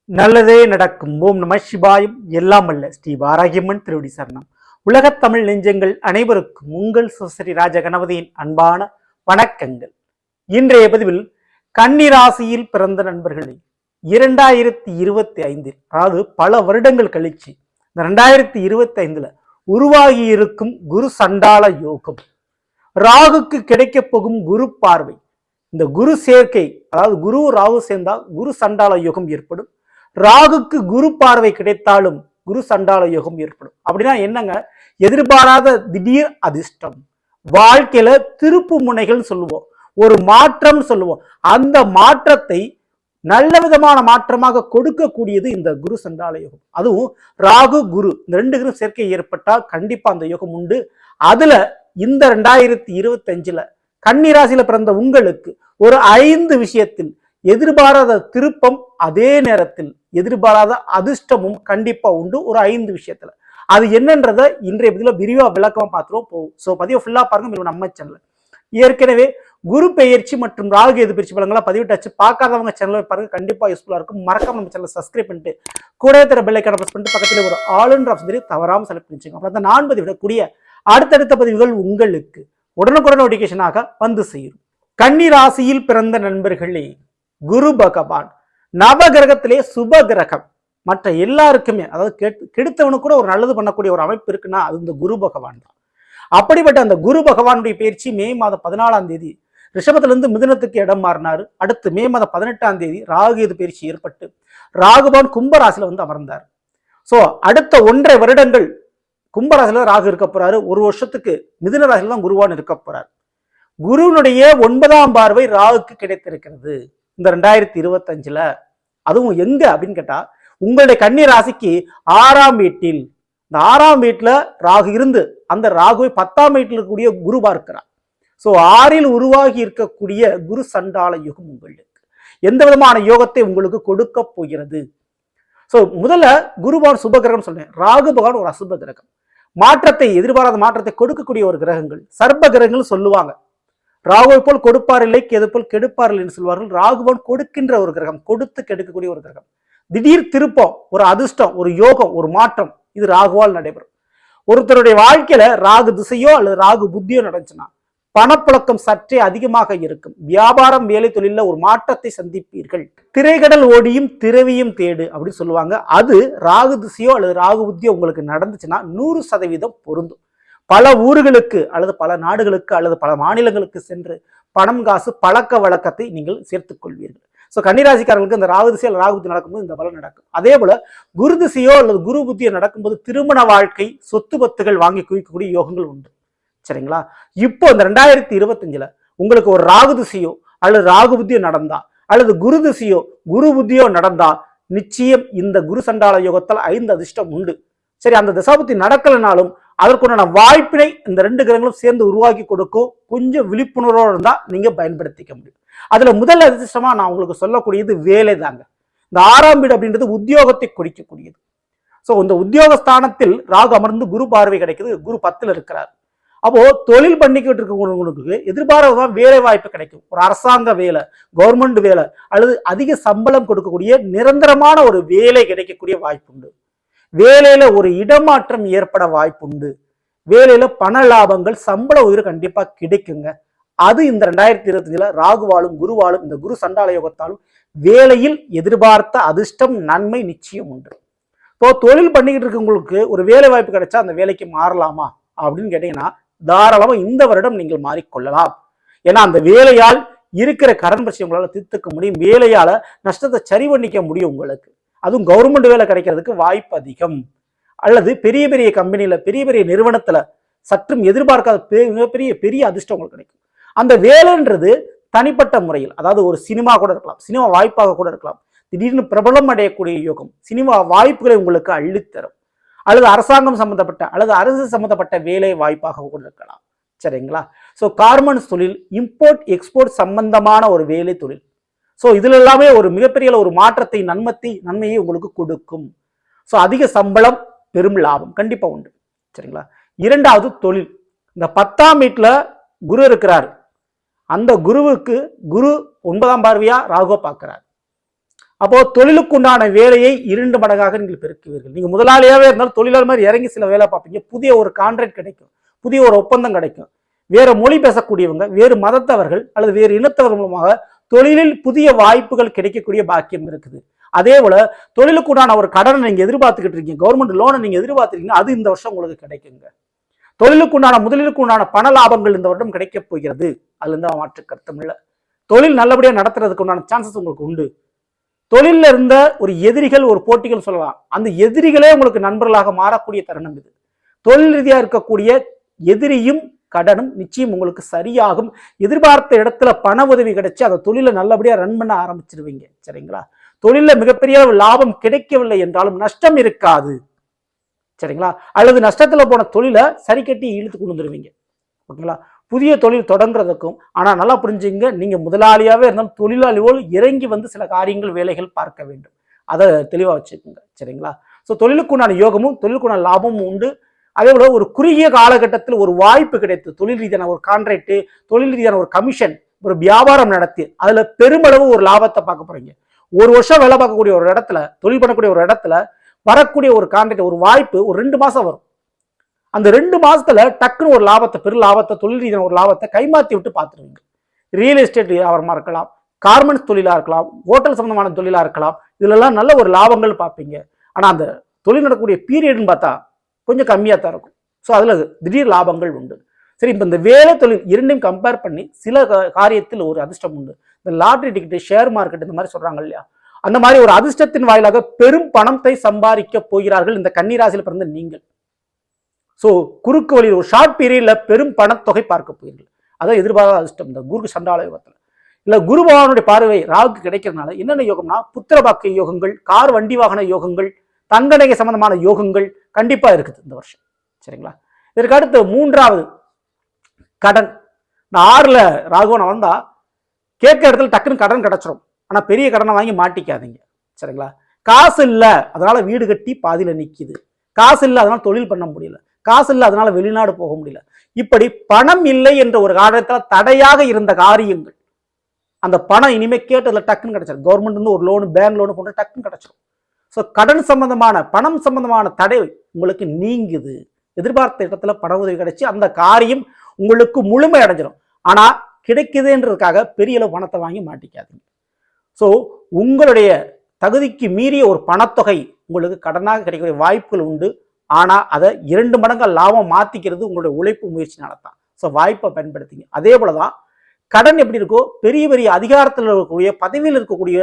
நல்லதே நடக்கும். ஓம் நம சிவாயம். எல்லாம் அல்ல ஸ்ரீ வாராகியம்மன் திருவடி சரணம். உலகத் தமிழ் நெஞ்சங்கள் அனைவருக்கும் உங்கள் சுஸ்ரீ ராஜ கணபதியின் அன்பான வணக்கங்கள். இன்றைய பதிவில் கன்னிராசியில் பிறந்த நண்பர்களே, 2025 அதாவது பல வருடங்கள் கழிச்சு இந்த 2025 உருவாகி இருக்கும் குரு சண்டால யோகம், ராகுக்கு கிடைக்க போகும் குரு பார்வை, இந்த குரு சேர்க்கை, அதாவது குரு ராகு சேர்ந்தா குரு சண்டால யோகம் ஏற்படும். ராகுக்கு குரு பார்வை கிடைத்தாலும் குரு சண்டால யோகம் ஏற்படும். அப்படின்னா என்னங்க, எதிர்பாராத திடீர் அதிர்ஷ்டம், வாழ்க்கையில திருப்பு முனைகள் சொல்லுவோம், ஒரு மாற்றம் சொல்லுவோம். அந்த மாற்றத்தை நல்ல விதமான மாற்றமாக கொடுக்கக்கூடியது இந்த குரு சண்டால யோகம். அதுவும் ராகு குரு இந்த ரெண்டு குரு சேர்க்கை ஏற்பட்டால் கண்டிப்பா அந்த யோகம் உண்டு. அதுல இந்த 2025 கன்னிராசியில பிறந்த உங்களுக்கு ஒரு 5 விஷயத்தில் எதிர்பாராத திருப்பம், அதே நேரத்தில் எதிர்பாராத அதிர்ஷ்டமும் கண்டிப்பா உண்டு. ஒரு 5 விஷயத்துல அது என்னன்றத இன்றைய பதில விரிவா விளக்கமா பார்த்துருவோம். போகும். ஸோ பதிவு ஃபுல்லா பாருங்க. நம்ம சேனல் ஏற்கனவே குரு பெயர்ச்சி மற்றும் ராகு எது பயிற்சி பலங்களா பதிவிட்டாச்சு. பார்க்காதவங்க சேனலை பாருங்க, கண்டிப்பா யூஸ்ஃபுல்லா இருக்கும். மறக்காம நம்ம சேனலை சப்ஸ்கிரைப் பண்ணிட்டு கூட தர பெல் ஐகானை பிரஸ் பண்ணிட்டு பக்கத்துல ஒரு ஆல் என்ற ஆப்ஷன் தவறாம செலக்ட் பண்ணிச்சுங்க. அப்புறம் நான் பதிவிடக்கூடிய அடுத்தடுத்த பதிவுகள் உங்களுக்கு உடனுக்குடன் நோட்டிபிகேஷனாக வந்து சேரும். கன்னி ராசியில் பிறந்த நண்பர்களே, குரு பகவான் நவ கிரகத்திலே சுப கிரகம். மற்ற எல்லாருக்குமே, அதாவது கெடுத்தவனுக்கு கூட ஒரு நல்லது பண்ணக்கூடிய ஒரு அமைப்பு இருக்குன்னா அது இந்த குரு பகவான் தான். அப்படிப்பட்ட அந்த குரு பகவானுடைய பயிற்சி மே மாதம் 14ஆம் தேதி ரிஷபத்திலிருந்து மிதுனத்துக்கு இடம் மாறினாரு. அடுத்து மே மாதம் 18ஆம் தேதி ராகு எது பயிற்சி ஏற்பட்டு ராகுபவன் கும்பராசில வந்து அமர்ந்தார். சோ அடுத்த 1.5 வருடங்கள் கும்பராசில ராகு இருக்க போறாரு. ஒரு வருஷத்துக்கு மிதுன ராசில தான் குருவான் இருக்க போறார். குருவினுடைய 9ஆம் பார்வை ராகுக்கு கிடைத்திருக்கிறது இந்த 2025. அதுவும் எங்க அப்படின்னு கேட்டா, உங்களுடைய கன்னி ராசிக்கு 6ஆம் வீட்டில். இந்த 6ஆம் வீட்டுல ராகு இருந்து அந்த ராகுவை 10ஆம் வீட்டில் இருக்கக்கூடிய குரு பார்க்கிறார். சோ 6இல் உருவாகி இருக்கக்கூடிய குரு சண்டால யோகம் உங்களுக்கு எந்த விதமான யோகத்தை உங்களுக்கு கொடுக்க போகிறது? சோ முதல்ல குருவான் சுப கிரகம் சொல்றேன், ராகு பகவான் ஒரு அசுப கிரகம். மாற்றத்தை, எதிர்பாராத மாற்றத்தை கொடுக்கக்கூடிய ஒரு கிரகங்கள் சர்ப கிரகங்கள் சொல்லுவாங்க. ராகுவை போல் கொடுப்பார் இல்லை, கேது போல் கெடுப்பார் இல்லைன்னு சொல்வார்கள். ராகுபவன் கொடுக்கின்ற ஒரு கிரகம், கொடுத்து கெடுக்கக்கூடிய ஒரு கிரகம். திடீர் திருப்பம், ஒரு அதிர்ஷ்டம், ஒரு யோகம், ஒரு மாற்றம், இது ராகுவால் நடைபெறும். ஒருத்தருடைய வாழ்க்கையில ராகு திசையோ அல்லது ராகு புத்தியோ நடந்துச்சுன்னா பணப்புழக்கம் சற்றே அதிகமாக இருக்கும். வியாபாரம், வேலை, தொழில ஒரு மாற்றத்தை சந்திப்பீர்கள். திரைக்கடல் ஓடியும் திரவியும் தேடு அப்படின்னு சொல்லுவாங்க. அது ராகு திசையோ அல்லது ராகு புத்தியோ உங்களுக்கு நடந்துச்சுன்னா 100% பொருந்தும். பல ஊர்களுக்கு அல்லது பல நாடுகளுக்கு அல்லது பல மாநிலங்களுக்கு சென்று பணம், காசு, பழக்க வழக்கத்தை நீங்கள் சேர்த்துக் கொள்வீர்கள். ஸோ கன்னிராசிக்காரர்களுக்கு இந்த ராகு திசை அல்லது ராகு புத்தி நடக்கும்போது இந்த பலன் நடக்கும். அதே போல குரு திசையோ அல்லது குரு புத்தியோ நடக்கும்போது திருமண வாழ்க்கை, சொத்து பத்துகள் வாங்கி குவிக்கக்கூடிய யோகங்கள் உண்டு. சரிங்களா? இப்போ இந்த 2025 உங்களுக்கு ஒரு ராகு திசையோ அல்லது ராகு புத்தியோ நடந்தா அல்லது குரு திசையோ குரு புத்தியோ நடந்தா நிச்சயம் இந்த குரு சண்டால யோகத்தால் 5 அதிர்ஷ்டம் உண்டு. சரி, அந்த தசாபுத்தி நடக்கலைனாலும் அதற்குண்டான வாய்ப்பினை இந்த 2 கிரகங்களும் சேர்ந்து உருவாக்கி கொடுக்கும். கொஞ்சம் விழிப்புணர்வோடு இருந்தா நீங்க பயன்படுத்திக்க முடியும். அதுல முதல் அதிர்ஷ்டமா நான் உங்களுக்கு சொல்லக்கூடியது வேலை தாங்க. இந்த 6ஆம் வீடு அப்படின்றது உத்தியோகத்தை குறிக்கக்கூடியது. சோ இந்த உத்தியோகஸ்தானத்தில் ராகு அமர்ந்து குரு பார்வை கிடைக்குது. குரு 10ல் இருக்கிறார். அப்போ தொழில் பண்ணிக்கிட்டு இருக்கவங்களுக்கு எதிர்பாராத வேலை வாய்ப்பு கிடைக்கும். ஒரு அரசாங்க வேலை, கவர்மெண்ட் வேலை அல்லது அதிக சம்பளம் கொடுக்கக்கூடிய நிரந்தரமான ஒரு வேலை கிடைக்கக்கூடிய வாய்ப்பு உண்டு. வேலையில ஒரு இடமாற்றம் ஏற்பட வாய்ப்புண்டு. வேலையில பண லாபங்கள், சம்பள உயர்வு கண்டிப்பா கிடைக்குங்க. அது இந்த 2025 ராகுவாலும் குருவாலும் இந்த குரு சண்டால யோகத்தாலும் வேலையில் எதிர்பார்த்த அதிர்ஷ்டம், நன்மை நிச்சயம் உண்டு. இப்போ தொழில் பண்ணிக்கிட்டு இருக்கவங்களுக்கு ஒரு வேலை வாய்ப்பு கிடைச்சா அந்த வேலைக்கு மாறலாமா அப்படின்னு கேட்டீங்கன்னா தாராளமா இந்த வருடம் நீங்கள் மாறிக்கொள்ளலாம். ஏன்னா அந்த வேலையால் இருக்கிற கடன் பிரச்சனை உங்களால தீர்த்துக்க முடியும். வேலையால நஷ்டத்தை சரி பண்ணிக்க முடியும் உங்களுக்கு. அதுவும் கவர்மெண்ட் வேலை கிடைக்கிறதுக்கு வாய்ப்பு அதிகம். அல்லது பெரிய பெரிய கம்பெனியில, பெரிய பெரிய நிறுவனத்துல சற்றும் எதிர்பார்க்காத மிகப்பெரிய பெரிய அதிர்ஷ்டம் உங்களுக்கு கிடைக்கும். அந்த வேலைன்றது தனிப்பட்ட முறையில், அதாவது ஒரு சினிமா கூட இருக்கலாம், சினிமா வாய்ப்பாக கூட இருக்கலாம். திடீர்னு பிரபலம் அடையக்கூடிய யோகம், சினிமா வாய்ப்புகளை உங்களுக்கு அள்ளித்தரும். அல்லது அரசாங்கம் சம்பந்தப்பட்ட அல்லது அரசு சம்பந்தப்பட்ட வேலை வாய்ப்பாக கூட இருக்கலாம். சரிங்களா? ஸோ கார்மெண்ட்ஸ் தொழில், இம்போர்ட் எக்ஸ்போர்ட் சம்பந்தமான ஒரு வேலை தொழில். ஸோ இதுல எல்லாமே ஒரு மிகப்பெரிய ஒரு மாற்றத்தை, நன்மையை உங்களுக்கு கொடுக்கும். ஸோ அதிக சம்பளம், பெரும் லாபம் கண்டிப்பா உண்டு. சரிங்களா? 2வது தொழில். இந்த 10ஆம் வீட்டுல குரு இருக்கிறார். அந்த குருவுக்கு குரு 9ஆம் பார்வையா ராகுவை பார்க்கிறார். அப்போ தொழிலுக்கு உண்டான வேலையை 2 மடங்காக நீங்கள் பெருக்குவீர்கள். நீங்க முதலாளியாவே இருந்தாலும் தொழிலாளர் மாதிரி இறங்கி சில வேலை பார்ப்பீங்க. புதிய ஒரு கான்ட்ராக்ட் கிடைக்கும், புதிய ஒரு ஒப்பந்தம் கிடைக்கும். வேற மொழி பேசக்கூடியவங்க, வேறு மதத்தவர்கள் அல்லது வேறு இனத்தவர்கள் மூலமாக தொழிலில் புதிய வாய்ப்புகள் கிடைக்கக்கூடிய பாக்கியம் இருக்குது. அதே போல தொழிலுக்கு உண்டான ஒரு கடனை நீங்க எதிர்பார்த்துக்கிட்டு இருக்கீங்க, கவர்மெண்ட் லோனை நீங்க எதிர்பார்த்துருக்கீங்க, அது இந்த வருஷம் உங்களுக்கு கிடைக்குங்க. தொழிலுக்கு உண்டான முதலீடுக்கு உண்டான பண லாபங்கள் இந்த வருடம் கிடைக்க போகிறது. அதுல இருந்து மாற்று கருத்தும் இல்லை. தொழில் நல்லபடியா நடத்துறதுக்கு உண்டான சான்சஸ் உங்களுக்கு உண்டு. தொழில இருந்த ஒரு எதிரிகள், ஒரு போட்டிகள் சொல்லலாம், அந்த எதிரிகளே உங்களுக்கு நண்பர்களாக மாறக்கூடிய தருணம் இது. தொழில் ரீதியா இருக்கக்கூடிய எதிரியும் கடனும் நிச்சயம் உங்களுக்கு சரியாகும். எதிர்பார்த்த இடத்துல பண உதவி கிடைச்சு அந்த தொழிலை நல்லபடியா ரன் பண்ண ஆரம்பிச்சிருவீங்க. சரிங்களா? தொழில மிகப்பெரிய லாபம் கிடைக்கவில்லை என்றாலும் நஷ்டம் இருக்காது. சரிங்களா? அல்லது நஷ்டத்துல போன தொழிலை சரி கட்டி இழுத்து கொண்டு வந்துருவீங்க. ஓகேங்களா? புதிய தொழில் தொடங்குறதுக்கும், ஆனா நல்லா புரிஞ்சுங்க, நீங்க முதலாளியாவே இருந்தாலும் தொழிலாளியோடு இறங்கி வந்து சில காரியங்கள் வேலைகள் பார்க்க வேண்டும். அதை தெளிவா வச்சுக்கோங்க. சரிங்களா? ஸோ தொழிலுக்குண்டான யோகமும் தொழிலுக்குண்டான லாபமும் உண்டு. அதே போல ஒரு குறுகிய காலகட்டத்தில் ஒரு வாய்ப்பு கிடைத்து தொழில் ரீதியான ஒரு கான்ட்ராக்ட், தொழில் ரீதியான ஒரு கமிஷன், ஒரு வியாபாரம் நடத்தி அதுல பெருமளவு ஒரு லாபத்தை பார்க்க போறீங்க. ஒரு வருஷம் வேலை பார்க்கக்கூடிய ஒரு இடத்துல, தொழில் பண்ணக்கூடிய ஒரு இடத்துல வரக்கூடிய ஒரு கான்ட்ராக்ட், ஒரு வாய்ப்பு ஒரு 2 மாசம் வரும். அந்த 2 மாசத்துல டக்குன்னு ஒரு லாபத்தை, பெரு லாபத்தை, தொழில் ரீதியான ஒரு லாபத்தை கைமாத்தி விட்டு பார்த்துருவீங்க. ரியல் எஸ்டேட் வியாபாரமா இருக்கலாம், கார்மெண்ட்ஸ் தொழிலா இருக்கலாம், ஹோட்டல் சம்பந்தமான தொழிலா இருக்கலாம். இதுல எல்லாம் நல்ல ஒரு லாபங்கள் பார்ப்பீங்க. ஆனா அந்த தொழில் நடக்கக்கூடிய பீரியட்னு பார்த்தா கொஞ்சம் கம்மியாக தான் இருக்கும். ஸோ அதில் திடீர் லாபங்கள் உண்டு. சரி, இப்போ இந்த வேலை தொழில் இரண்டையும் கம்பேர் பண்ணி சில காரியத்தில் ஒரு அதிர்ஷ்டம் உண்டு. இந்த லாட்ரி டிக்கெட், ஷேர் மார்க்கெட் இந்த மாதிரி சொல்றாங்க இல்லையா, அந்த மாதிரி ஒரு அதிர்ஷ்டத்தின் வாயிலாக பெரும் பணத்தை சம்பாதிக்க போகிறார்கள் இந்த கன்னிராசியில் பிறந்த நீங்கள். ஸோ குறுக்கு வழியில் ஒரு ஷார்ட் பீரியட்ல பெரும் பணத்தொகை பார்க்க போகிறீர்கள். அதான் எதிர்பாராத அதிர்ஷ்டம் இந்த குரு சண்டால யோகத்தில். இல்லை குரு பகவானுடைய பார்வை ராகுக்கு கிடைக்கிறதுனால என்னென்ன யோகம்னா, புத்திர பாக்கிய யோகங்கள், கார் வண்டி வாகன யோகங்கள், தங்கநகை சம்பந்தமான யோகங்கள் கண்டிப்பா இருக்குது இந்த வருஷம். சரிங்களா? இதற்கு அடுத்து 3வது கடன். இந்த 6ல ராகுவன் வந்தா கேட்க இடத்துல டக்குன்னு கடன் கிடைச்சிடும். ஆனா பெரிய கடனை வாங்கி மாட்டிக்காதீங்க. சரிங்களா? காசு இல்ல அதனால வீடு கட்டி பாதியில நிக்குது, காசு இல்ல அதனால தொழில் பண்ண முடியல, காசு இல்ல அதனால வெளிநாடு போக முடியல. இப்படி பணம் இல்லை என்ற ஒரு காரணத்துல தடையாக இருந்த காரியங்கள், அந்த பணம் இனிமே கேட்டதுல டக்குன்னு கிடைச்சிடும். கவர்மெண்ட் வந்து ஒரு லோனு, பேங்க் லோனு போட்டு டக்குன்னு கிடைச்சிடும். ஸோ கடன் சம்பந்தமான, பணம் சம்பந்தமான தடை உங்களுக்கு நீங்குது. எதிர்பார்த்த இடத்துல பண உதவி கிடைச்சி அந்த காரியம் உங்களுக்கு முழுமை அடைஞ்சிடும். ஆனா கிடைக்குதுன்றதுக்காக பெரிய அளவு பணத்தை வாங்கி மாட்டிக்காதீங்க. ஸோ உங்களுடைய தகுதிக்கு மீறிய ஒரு பணத்தொகை உங்களுக்கு கடனாக கிடைக்கக்கூடிய வாய்ப்புகள் உண்டு. ஆனா அதை 2 மடங்கு லாபம் மாத்திக்கிறது உங்களுடைய உழைப்பு முயற்சினால தான். ஸோ வாய்ப்பை பயன்படுத்திங்க. அதே போலதான் கடன் எப்படி இருக்கோ, பெரிய பெரிய அதிகாரத்தில் இருக்கக்கூடிய, பதவியில் இருக்கக்கூடிய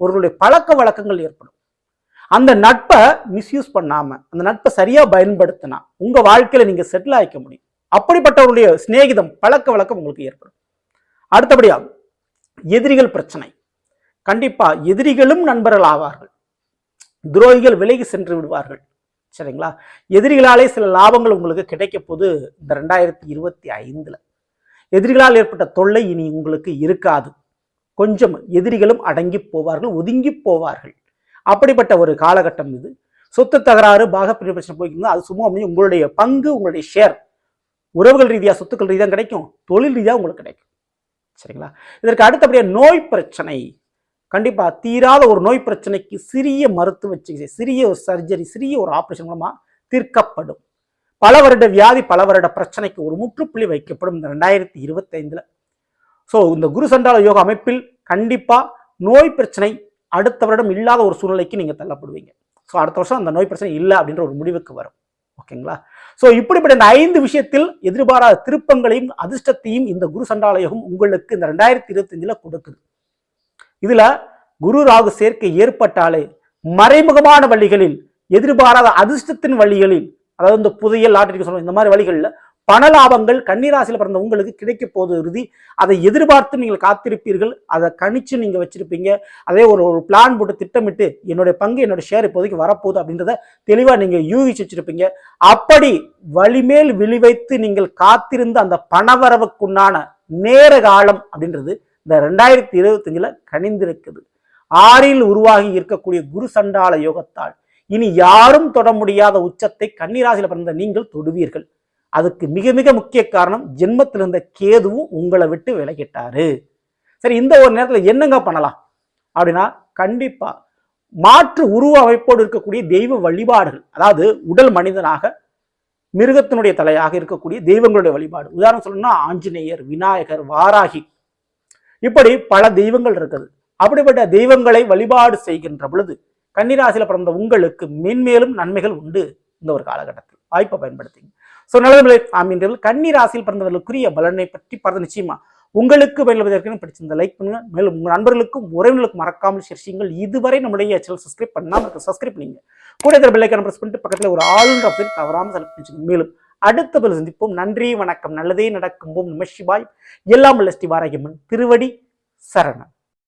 ஒருவருடைய பழக்க வழக்கங்கள் ஏற்படும். அந்த நட்பை மிஸ்யூஸ் பண்ணாம, அந்த நட்பை சரியா பயன்படுத்தினா உங்க வாழ்க்கையில நீங்க செட்டில் ஆயிக்க முடியும். அப்படிப்பட்டவருடைய சிநேகிதம், பழக்க வழக்கம் உங்களுக்கு ஏற்படும். அடுத்தபடியா எதிரிகள் பிரச்சனை. கண்டிப்பா எதிரிகளும் நண்பர்கள் ஆவார்கள், துரோகிகள் விலகி சென்று விடுவார்கள். சரிங்களா? எதிரிகளாலே சில லாபங்கள் உங்களுக்கு கிடைக்க போது இந்த 2025ல. எதிரிகளால் ஏற்பட்ட தொல்லை இனி உங்களுக்கு இருக்காது. கொஞ்சம் எதிரிகளும் அடங்கி போவார்கள், ஒதுங்கி போவார்கள். அப்படிப்பட்ட ஒரு காலகட்டம் இது. சொத்து தகராறு, பாகப்பிரிவு பிரச்சனை போய்க்குங்க, அது சும்மா உங்களுடைய பங்கு, உங்களுடைய ஷேர் உறவுகள் ரீதியா, சொத்துக்கள் ரீதியா கிடைக்கும், தொழில் ரீதியா உங்களுக்கு கிடைக்கும். சரிங்களா? இதற்கு அடுத்தபடியா நோய் பிரச்சனை. கண்டிப்பா தீராத ஒரு நோய் பிரச்சனைக்கு சிறிய மருத்துவ சிகிச்சை, சிறிய ஒரு சர்ஜரி, சிறிய ஒரு ஆபரேஷன் மூலமா தீர்க்கப்படும். பல வருட வியாதி, பல வருட பிரச்சனைக்கு ஒரு முற்றுப்புள்ளி வைக்கப்படும் இந்த 2025ல. ஸோ இந்த குரு சண்டால யோக அமைப்பில் கண்டிப்பா நோய் பிரச்சனை அடுத்த வருடம் இல்லாத ஒரு சூழ்நிலைக்கு நீங்க தள்ளப்படுவீங்க. ஸோ அடுத்த வருஷம் அந்த நோய் பிரச்சனை இல்லை அப்படின்ற ஒரு முடிவுக்கு வரும். ஓகேங்களா? ஸோ இப்படிப்பட்ட இந்த 5 விஷயத்தில் எதிர்பாராத திருப்பங்களையும் அதிர்ஷ்டத்தையும் இந்த குரு சண்டால யோகம் உங்களுக்கு இந்த 2025ல கொடுக்குது. இதுல குரு ராகு சேர்க்கை ஏற்பட்டாலே மறைமுகமான வழிகளில், எதிர்பாராத அதிர்ஷ்டத்தின் வழிகளில், அதாவது இந்த புதிய லாட்டரி சொல்லுவோம், இந்த மாதிரி வழிகளில் பண லாபங்கள் கன்னிராசியில் பிறந்த உங்களுக்கு கிடைக்க போது இறுதி. அதை எதிர்பார்த்து நீங்கள் காத்திருப்பீர்கள், அதை கணிச்சு நீங்க வச்சிருப்பீங்க. அதே ஒரு பிளான் போட்டு திட்டமிட்டு என்னுடைய பங்கு, என்னோட ஷேர் இப்போதைக்கு வரப்போகுது அப்படின்றத தெளிவா நீங்க யூகிச்சு வச்சிருப்பீங்க. அப்படி வழிமேல் விழிவைத்து நீங்கள் காத்திருந்த அந்த பணவரவுக்குண்டான நேர காலம் அப்படின்றது இந்த 2025ல கணிந்திருக்குது. 6ல் உருவாகி இருக்கக்கூடிய குரு சண்டால யோகத்தால் இனி யாரும் தொட முடியாத உச்சத்தை கன்னிராசியில் பிறந்த நீங்கள் தொடுவீர்கள். அதுக்கு மிக மிக முக்கிய காரணம், ஜென்மத்தில் இருந்த கேதுவும் உங்களை விட்டு விலகிட்டாரு. சரி, இந்த ஒரு நேரத்தில் என்னங்க பண்ணலாம் அப்படின்னா, கண்டிப்பா மாற்று உருவ அமைப்போடு இருக்கக்கூடிய தெய்வ வழிபாடுகள், அதாவது உடல் மனிதனாக மிருகத்தினுடைய தலையாக இருக்கக்கூடிய தெய்வங்களுடைய வழிபாடு, உதாரணம் சொல்லணும்னா ஆஞ்சநேயர், விநாயகர், வாராகி, இப்படி பல தெய்வங்கள் இருக்குது. அப்படிப்பட்ட தெய்வங்களை வழிபாடு செய்கின்ற பொழுது கன்னிராசியில பிறந்த உங்களுக்கு மென்மேலும் நன்மைகள் உண்டு. இந்த ஒரு காலகட்டத்தில் வாய்ப்பை பயன்படுத்திங்க. ஸோ நல்லதுங்களே, ஆமீன்கள் கன்னிராசியில் பிறந்தவர்களுக்குரிய பலனை பற்றி பார்த்து நிச்சயமா உங்களுக்கு பயன்படுவதற்கு பிடிச்சிருந்த லைக் பண்ணுங்க. மேலும் உங்கள் நண்பர்களுக்கும் உறவினர்களுக்கும் மறக்காமல் ஷேர் செய்யுங்கள். இதுவரை நம்முடைய சேனல் சப்ஸ்கிரைப் பண்ணாமல் சப்ஸ்கிரைப் பண்ணுங்க. கூட இருக்கிற பெல் ஐகானை பிரஸ் பண்ணிட்டு பக்கத்தில் ஒரு ஆல் ஆப்ஷன் தவறாமல் செலக்ட் பண்ணிச்சுங்க. மேலும் அடுத்த பதில் சந்திப்போம். நன்றி, வணக்கம். நல்லதே நடக்கும். நம சிவாய். எல்லாம் உள்ள ஸ்ரீ வாராகியம்மன் திருவடி சரணம்.